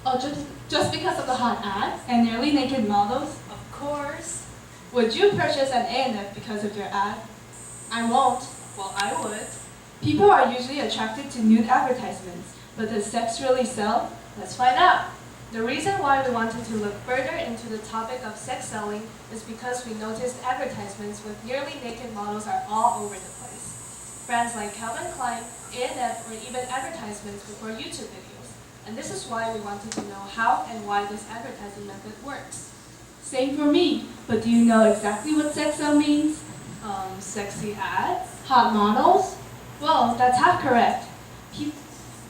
Oh, just because of the hot ads? And nearly naked models? Of course. Would you purchase an A&F because of their ad? I won't. Well, I would. People are usually attracted to nude advertisements, but does sex really sell? Let's find out. The reason why we wanted to look further into the topic of sex selling is because we noticed advertisements with nearly naked models are all over the place. Brands like Calvin Klein, A&F, or even advertisements before YouTube videos. And this is why we wanted to know how and why this advertising method works. Same for me, but do you know exactly what sex sell means? Sexy ads? Hot models? Well, that's half correct.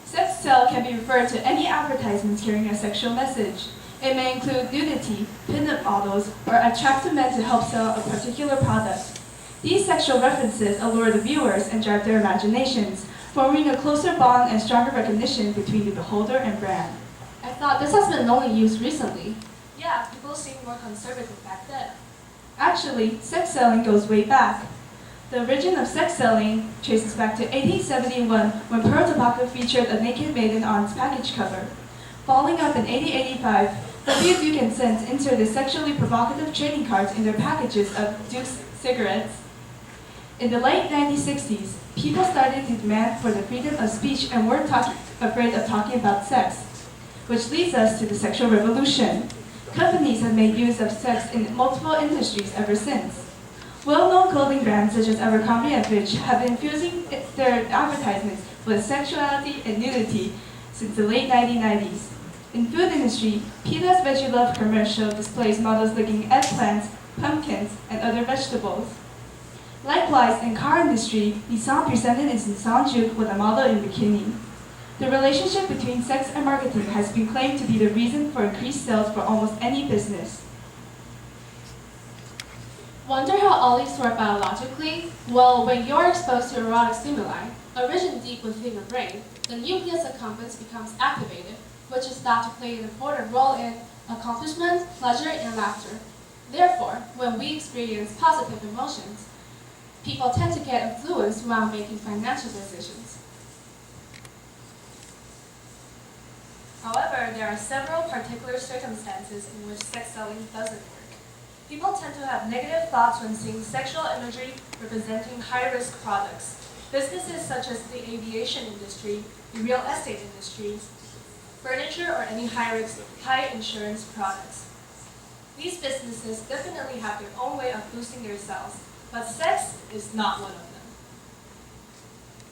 Sex sell can be referred to any advertisements carrying a sexual message. It may include nudity, pin-up models, or attractive men to help sell a particular product. These sexual references allure the viewers and drive their imaginations, forming a closer bond and stronger recognition between the beholder and brand. I thought this has been only used recently. Yeah, people seemed more conservative back then. Actually, sex selling goes way back. The origin of sex selling traces back to 1871 when pearl tobacco featured a naked maiden on its package cover. Following up in 1885, W. Duke and Sons inserted sexually provocative trading cards in their packages of Duke's cigarettes. In the late 1960s, people started to demand for the freedom of speech and weren't afraid of talking about sex, which leads us to the sexual revolution. Companies have made use of sex in multiple industries ever since. Well-known clothing brands such as Abercrombie & Fitch have been infusing their advertisements with sexuality and nudity since the late 1990s. In food industry, Peanuts Veggie Love commercial displays models looking at eggplants, pumpkins, and other vegetables. Likewise, in car industry, Nissan presented its Nissan Juke with a model in bikini. The relationship between sex and marketing has been claimed to be the reason for increased sales for almost any business. Wonder how all these work biologically? Well, when you're exposed to erotic stimuli, origin deep within your brain, the nucleus accumbens becomes activated, which is thought to play an important role in accomplishment, pleasure, and laughter. Therefore, when we experience positive emotions, people tend to get influenced while making financial decisions. However, there are several particular circumstances in which sex selling doesn't work. People tend to have negative thoughts when seeing sexual imagery representing high-risk products. Businesses such as the aviation industry, the real estate industry, furniture, or any high-risk, high-insurance products. These businesses definitely have their own way of boosting their sales, but sex is not one of them.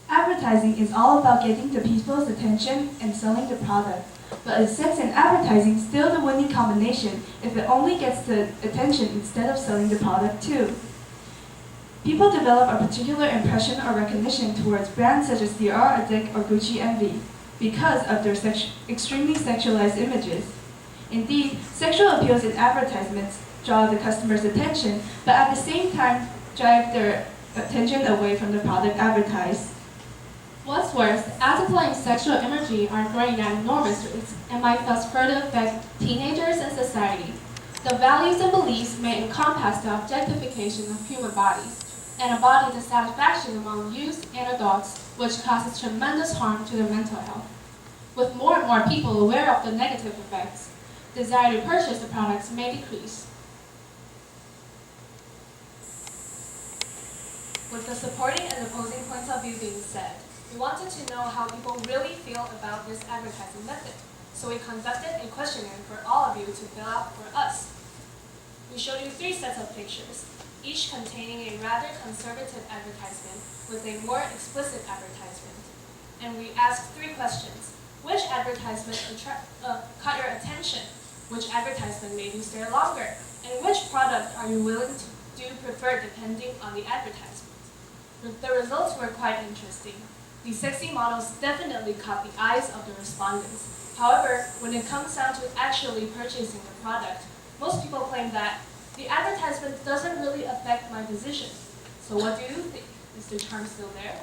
Advertising is all about getting the people's attention and selling the product. But is sex and advertising still the winning combination if it only gets the attention instead of selling the product too? People develop a particular impression or recognition towards brands such as Dior, Adidas, or Gucci Envy because of their extremely sexualized images. Indeed, sexual appeals in advertisements draw the customer's attention, but at the same time drive their attention away from the product advertised. What's worse, ads applying sexual imagery are growing at enormous rates and might thus further affect teenagers and society. The values and beliefs may encompass the objectification of human bodies and embody dissatisfaction among youth and adults, which causes tremendous harm to their mental health. With more and more people aware of the negative effects, desire to purchase the products may decrease. With the supporting and opposing points of view being said, we wanted to know how people really feel about this advertising method, so we conducted a questionnaire for all of you to fill out for us. We showed you 3 sets of pictures, each containing a rather conservative advertisement with a more explicit advertisement. And we asked 3 questions. Which advertisement caught your attention? Which advertisement made you stay longer? And which product are you willing to prefer depending on the advertisement? The results were quite interesting. The sexy models definitely caught the eyes of the respondents. However, when it comes down to actually purchasing the product, most people claim that the advertisement doesn't really affect my decision. So what do you think? Is the charm still there?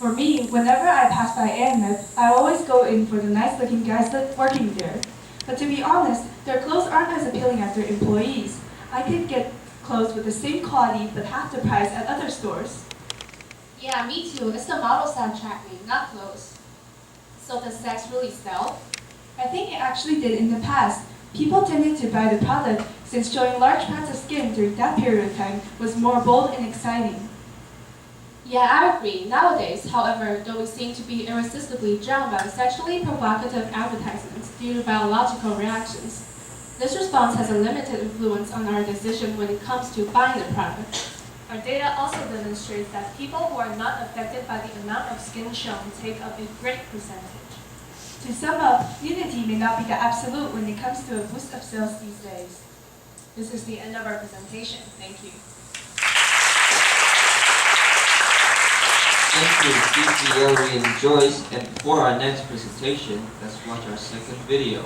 For me, whenever I pass by A&F, I always go in for the nice-looking guys working there. But to be honest, their clothes aren't as appealing as their employees. I could get clothes with the same quality but half the price at other stores. Yeah, me too. It's the models that attract me, not clothes. So does sex really sell? I think it actually did in the past. People tended to buy the product since showing large parts of skin during that period of time was more bold and exciting. Yeah, I agree. Nowadays, however, though we seem to be irresistibly drawn by sexually provocative advertisements due to biological reactions, this response has a limited influence on our decision when it comes to buying the product. Our data also demonstrates that people who are not affected by the amount of skin shown take up a great percentage. To sum up, unity may not be the absolute when it comes to a boost of sales these days. This is the end of our presentation. Thank you. Thank you, Gigi, Ellie, and Joyce. And for our next presentation, let's watch our second video.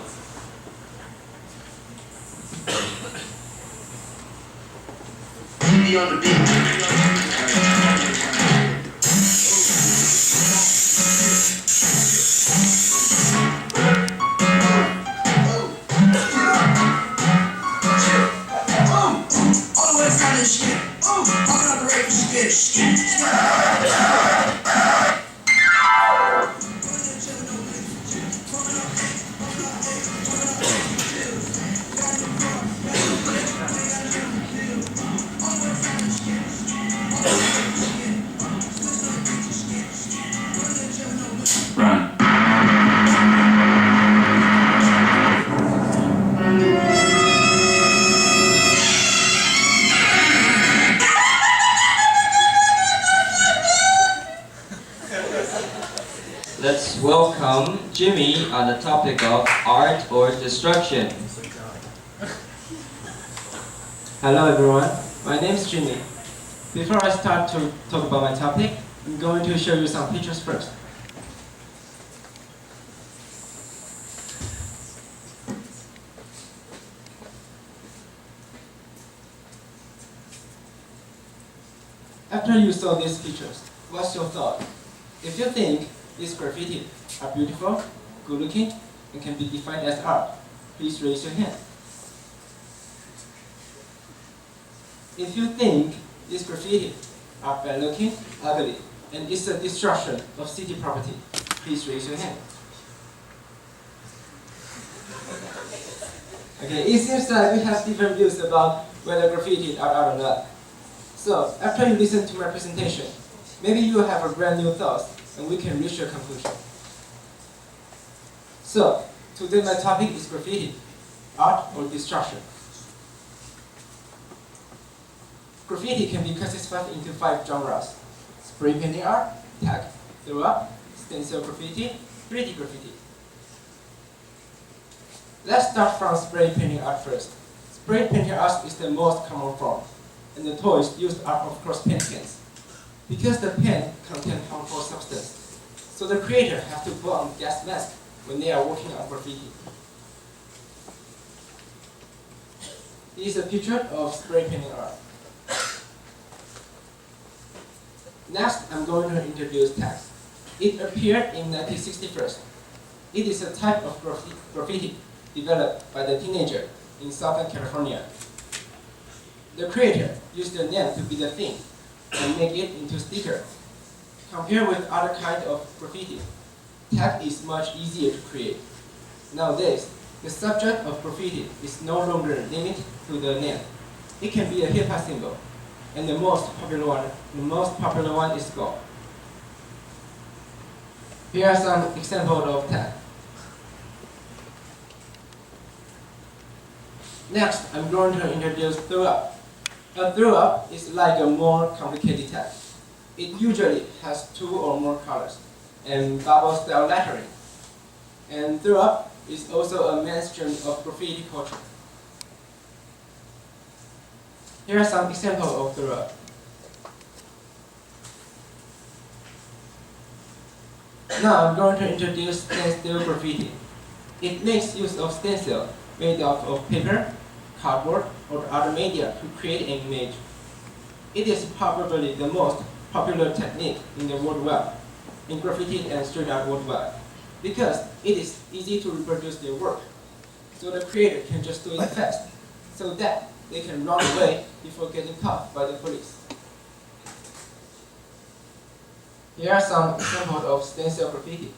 On the beat. All the way from this shit. Popping out the rave, Run. Let's welcome Jimmy on the topic of art or destruction. Hello everyone, my name is Jimmy. Before I start to talk about my topic, I'm going to show you some pictures first. After you saw these pictures, what's your thought? If you think these graffiti are beautiful, good looking, and can be defined as art, please raise your hand. If you think these graffiti are bad looking, ugly, and it's a destruction of city property, please raise your hand. Okay, it seems like we have different views about whether graffiti are art or not. So, after you listen to my presentation, maybe you will have a brand new thought and we can reach a conclusion. So, today my topic is graffiti, art or destruction. Graffiti can be classified into 5 genres: spray painting art, tag, throw up, stencil graffiti, 3D graffiti. Let's start from spray painting art first. Spray painting art is the most common form, and the toys used are of course paint cans. Because the paint contains harmful substance, so the creator has to put on gas mask when they are working on graffiti. This is a picture of spray painting art. Next, I'm going to introduce tags. It appeared in 1961. It is a type of graffiti developed by the teenager in Southern California. The creator used the name to be the theme and make it into sticker. Compared with other kinds of graffiti, tag is much easier to create. Nowadays, the subject of graffiti is no longer limited to the name. It can be a hip-hop symbol, and the most popular one is gold. Here are some examples of tag. Next, I'm going to introduce throw up. A throw up is like a more complicated tag. It usually has 2 or more colors and bubble-style lettering. And throw up is also a mainstream of graffiti culture. Here are some examples of throw up. Now I'm going to introduce stencil graffiti. It makes use of stencil made out of paper, cardboard, or other media to create an image. It is probably the most popular technique in the world web, in graffiti and street art worldwide, because it is easy to reproduce their work. So the creator can just do it fast, so that they can run away before getting caught by the police. Here are some examples of stencil graffiti.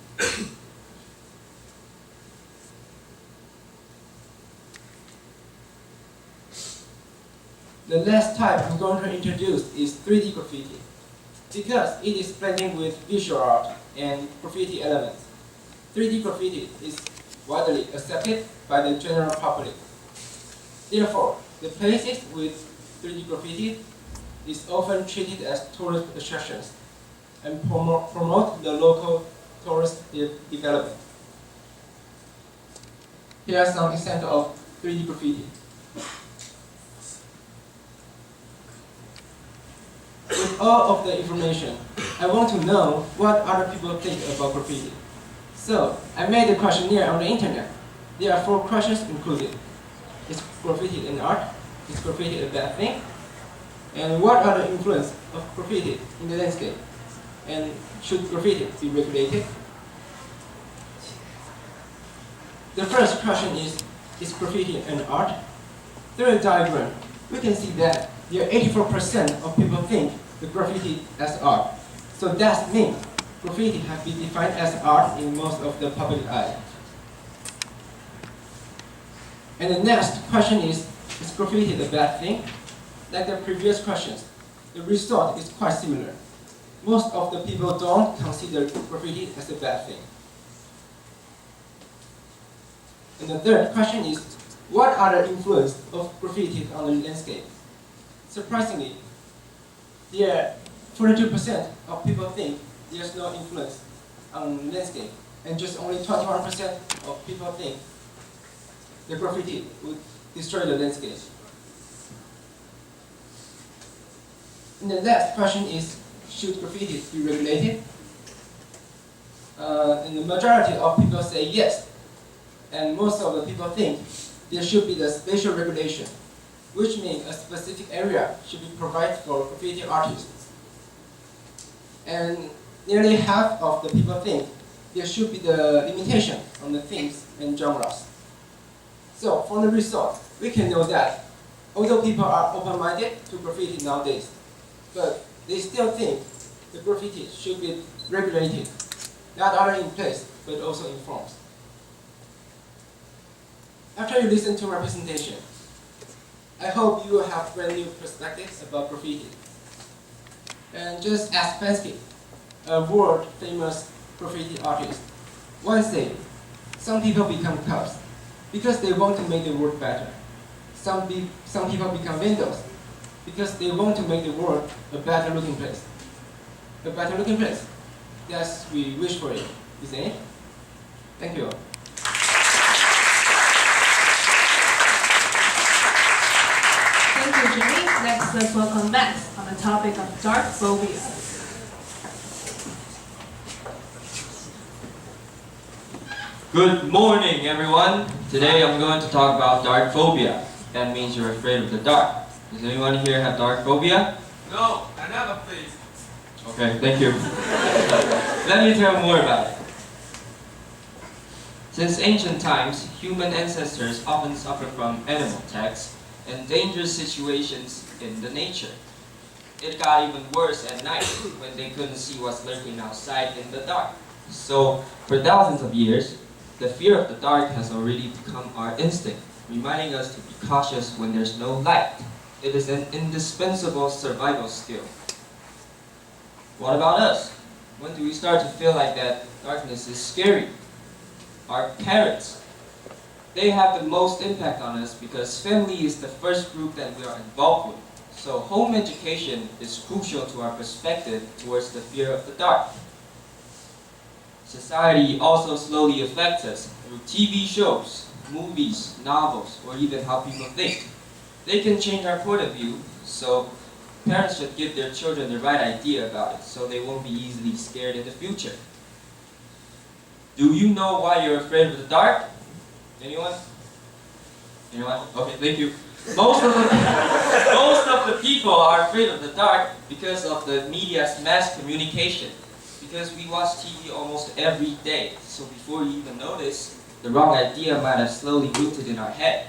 The last type I'm going to introduce is 3D graffiti, because it is blending with visual art and graffiti elements. 3D graffiti is widely accepted by the general public. Therefore, the places with 3D graffiti is often treated as tourist attractions and promote the local tourist development. Here are some examples of 3D graffiti. With all of the information, I want to know what other people think about graffiti. So, I made a questionnaire on the internet. There are 4 questions included. Is graffiti an art? Is graffiti a bad thing? And what are the influence of graffiti in the landscape? And should graffiti be regulated? The first question is graffiti an art? Through the diagram, we can see that there are 84% of people think the graffiti as art. So that means graffiti has been defined as art in most of the public eye. And the next question is graffiti a bad thing? Like the previous questions, the result is quite similar. Most of the people don't consider graffiti as a bad thing. And the third question is, what are the influence of graffiti on the landscape? Surprisingly, there 42% of people think there's no influence on landscape, and just only 21% of people think the graffiti would destroy the landscape. And the last question is, should graffiti be regulated? And the majority of people say yes, and most of the people think there should be the spatial regulation, which means a specific area should be provided for graffiti artists. And nearly half of the people think there should be the limitation on the themes and genres. So from the result, we can know that although people are open-minded to graffiti nowadays, but they still think the graffiti should be regulated, not only in place, but also in forms. After you listen to my presentation, I hope you will have brand new perspectives about graffiti. And just as Pansky, a world-famous graffiti artist, once said, some people become cops because they want to make the world better. Some people become vandals because they want to make the world a better looking place. A better looking place. Yes, we wish for it, isn't it? Thank you. Thank you, Jimmy. Next, let's welcome Max on the topic of dark phobia. Good morning, everyone. Today I'm going to talk about dark phobia. That means you're afraid of the dark. Does anyone here have dark phobia? No, another please. Okay, thank you. Let me tell you more about it. Since ancient times, human ancestors often suffered from animal attacks and dangerous situations in the nature. It got even worse at night when they couldn't see what's lurking outside in the dark. So, for thousands of years, the fear of the dark has already become our instinct, reminding us to be cautious when there's no light. It is an indispensable survival skill. What about us? When do we start to feel like that darkness is scary? Our parents. They have the most impact on us because family is the first group that we are involved with. So home education is crucial to our perspective towards the fear of the dark. Society also slowly affects us through TV shows, movies, novels, or even how people think. They can change our point of view, so parents should give their children the right idea about it so they won't be easily scared in the future. Do you know why you're afraid of the dark? Anyone? Anyone? Okay, thank you. Most of the people are afraid of the dark because of the media's mass communication. Because we watch TV almost every day, so before you even notice, the wrong idea might have slowly rooted in our head.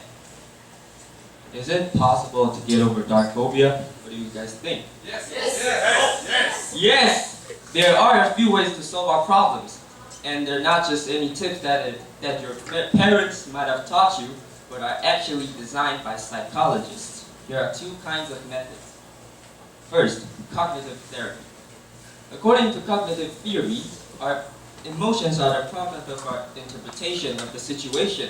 Is it possible to get over dark phobia? What do you guys think? Yes. Yes. Yes. Yes. Yes! There are a few ways to solve our problems. And they're not just any tips that your parents might have taught you, but are actually designed by psychologists. there are two kinds of methods. First, cognitive therapy. According to cognitive theory, our emotions are the product of our interpretation of the situation.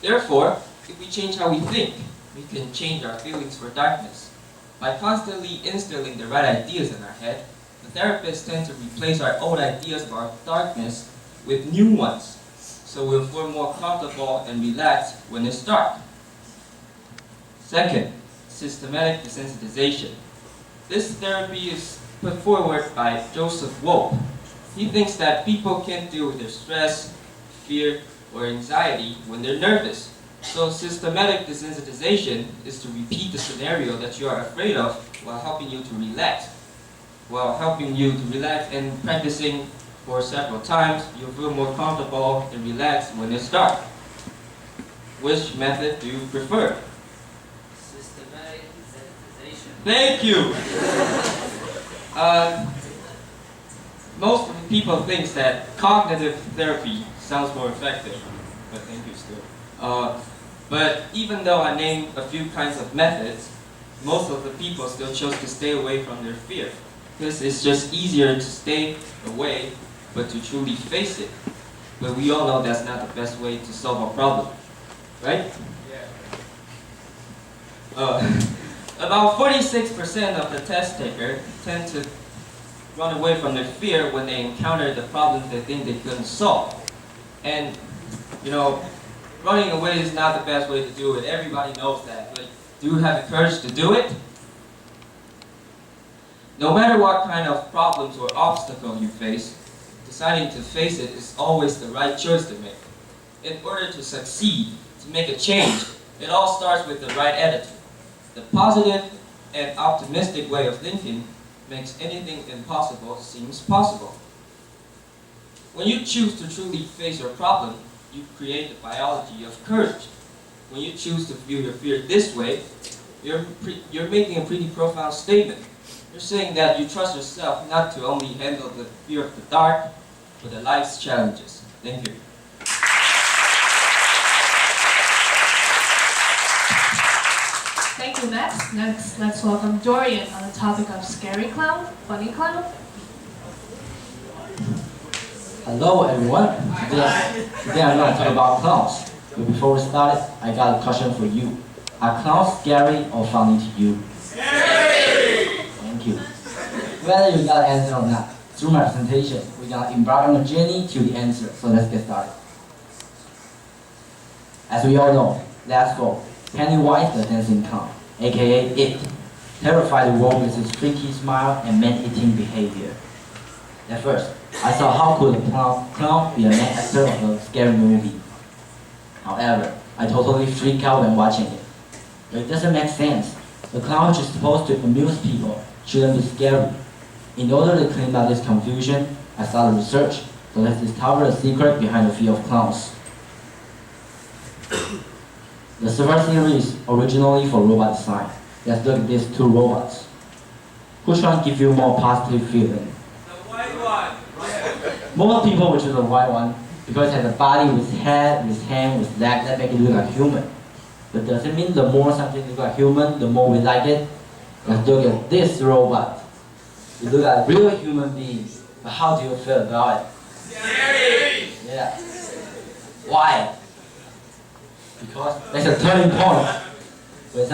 Therefore, if we change how we think, we can change our feelings for darkness. By constantly instilling the right ideas in our head, the therapists tend to replace our old ideas about darkness with new ones, so we'll feel more comfortable and relaxed when it's dark. Second, systematic desensitization. This therapy is put forward by Joseph Wolpe. He thinks that people can't deal with their stress, fear, or anxiety when they're nervous. So systematic desensitization is to repeat the scenario that you are afraid of while helping you to relax. And practicing for several times, you'll feel more comfortable and relaxed when it's dark. Which method do you prefer? Systematic desensitization. Thank you! Most people think that cognitive therapy sounds more effective, but thank you still. But even though I named a few kinds of methods, most of the people still chose to stay away from their fear. Because it's just easier to stay away, but to truly face it. But we all know that's not the best way to solve a problem, right? Yeah. About 46% of the test takers tend to run away from their fear when they encounter the problems they think they couldn't solve. And, running away is not the best way to do it. Everybody knows that. But do you have the courage to do it? No matter what kind of problems or obstacle you face, deciding to face it is always the right choice to make. In order to succeed, to make a change, it all starts with the right attitude. The positive and optimistic way of thinking makes anything impossible seems possible. When you choose to truly face your problem, you create the biology of courage. When you choose to view your fear this way, you're making a pretty profound statement. You're saying that you trust yourself not to only handle the fear of the dark, but the life's challenges. Thank you. Thank you, Max. Next, let's welcome Dorian on the topic of scary clown, funny clown. Hello everyone. Today I'm going to talk about clowns. But before we start, I got a question for you. Are clowns scary or funny to you? Scary! Thank you. Whether you got an answer or not, through my presentation, we're going to embark on a journey to the answer. So let's get started. As we all know, last fall, Pennywise the dancing clown, aka It, terrified the world with his freaky smile and man-eating behavior. At first, I thought how could a clown be a main actor of a scary movie? However, I totally freaked out when watching it. It doesn't make sense. The clown which is supposed to amuse people shouldn't be scary. In order to clean up this confusion, I started research, so let's discover the secret behind the fear of clowns. The server theory is originally for robot design. Let's look at these two robots. Which one gives you more positive feeling? The white one. Most people would choose the white one because it has a body with head, with hand, with leg that make it look like human. But does it mean the more something looks like human, the more we like it? Let's look at this robot. It looks like a real human being. But how do you feel about it? Scary! Yeah. Why? Because there's a turning point. When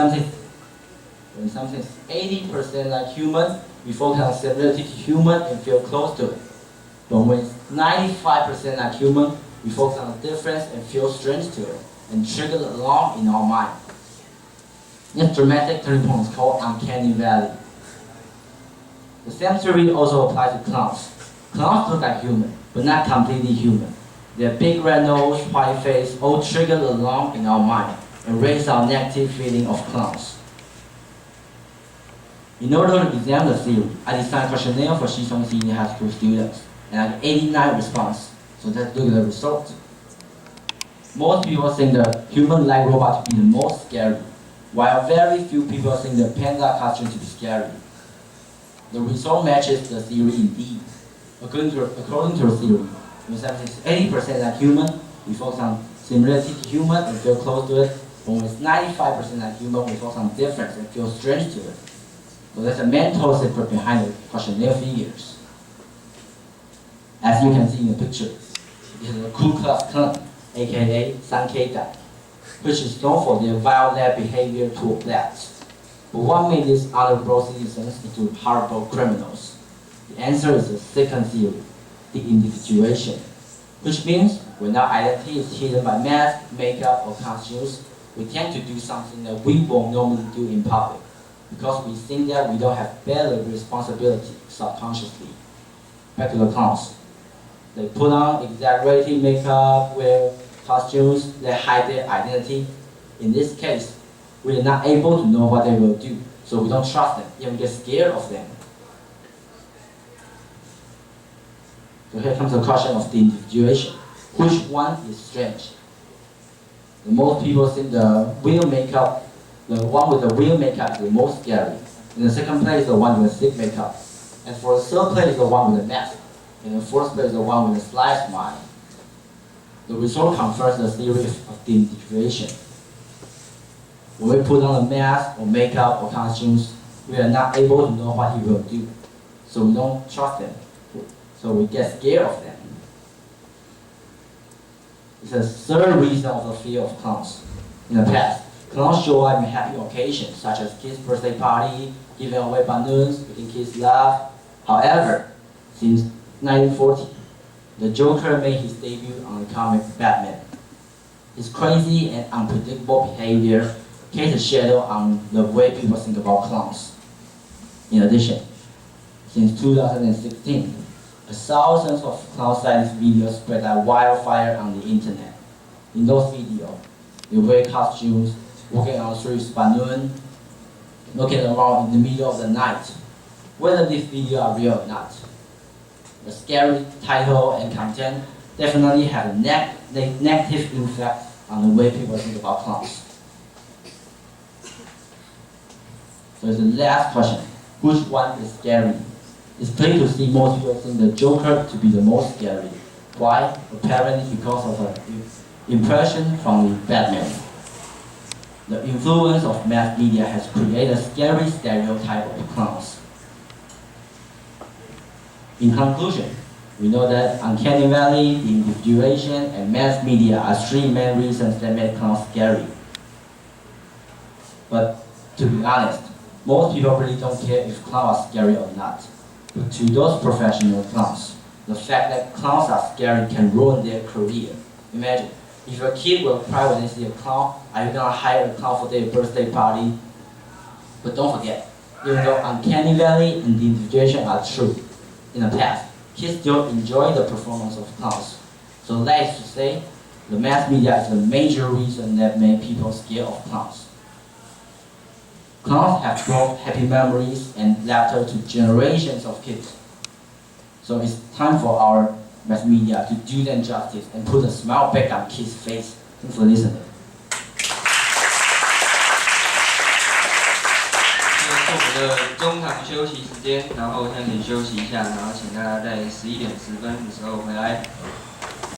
something's 80% like human, we focus on similarity to human and feel close to it. But when it's 95% like human, we focus on the difference and feel strange to it, and trigger the alarm in our mind. This dramatic turning point is called uncanny valley. The same theory also applies to clowns. Clowns look like human, but not completely human. Their big red nose, white face, all trigger the alarm in our mind and raise our negative feeling of clowns. In order to examine the theory, I designed a questionnaire for Shisong Senior High School students, and I got 89 responses. So let's look at the results. Most people think the human-like robot to be the most scary, while very few people think the panda costume to be scary. The result matches the theory indeed. According to the theory, when something is 80% like human, we focus on similarity to human and feel close to it, But when it's 95% like human, we feel some difference and feel strange to it. So there's a mental secret behind the questionnaire figures. As you can see in the picture, it is a Ku Klux Klan, aka Sankeda, which is known for their violent behavior toward blacks. But what made these honorable citizens into horrible criminals? The answer is the second theory, the individuation, which means when our identity is hidden by mask, makeup, or costumes, we tend to do something that we won't normally do in public, because we think that we don't have better responsibility subconsciously. Back to the clowns. They put on exaggerated makeup, wear costumes, they hide their identity. In this case, we are not able to know what they will do, so we don't trust them, even get scared of them. So here comes the question of the individuation. Which one is strange? The most people think the real makeup, the one with the real makeup is the most scary. In the second place, the one with thick makeup. And for the third place, the one with the mask. In the fourth place, the one with a sly smile. The result confirms the theory of the individuation. When we put on a mask or makeup or costumes, we are not able to know what he will do, so we don't trust them. So we get scared of them. It's a third reason of the fear of clowns. In the past, clowns show up in happy occasions, such as kids' birthday party, giving away balloons, making kids laugh. However, since 1940, the Joker made his debut on the comic Batman. His crazy and unpredictable behavior casts a shadow on the way people think about clowns. In addition, since 2016, thousands of clown sightings videos spread like wildfire on the internet. In those videos, they wear costumes, walking on the streets with balloons, looking around in the middle of the night. Whether these videos are real or not, the scary title and content definitely have a negative impact on the way people think about clowns. So the last question, which one is scary? It's plain to see most people think the Joker to be the most scary. Why? Apparently because of an impression from the Batman. The influence of mass media has created a scary stereotype of the clowns. In conclusion, we know that uncanny valley, the individuation, and mass media are three main reasons that make clowns scary. But to be honest, most people really don't care if clowns are scary or not. But to those professional clowns, the fact that clowns are scary can ruin their career. Imagine, if your kid will cry when they see a clown, are you gonna hire a clown for their birthday party? But don't forget, even though uncanny valley and the individuation are true, in the past, kids still enjoy the performance of clowns. So that is to say, the mass media is the major reason that made people scared of clowns. Clowns have brought happy memories and laughter to generations of kids. So it's time for our mass media to do them justice and put a smile back on kids' face. Thanks for listening. 这是我们的中场休息时间，然后现在可以休息一下，然后请大家在11点10分的时候回来。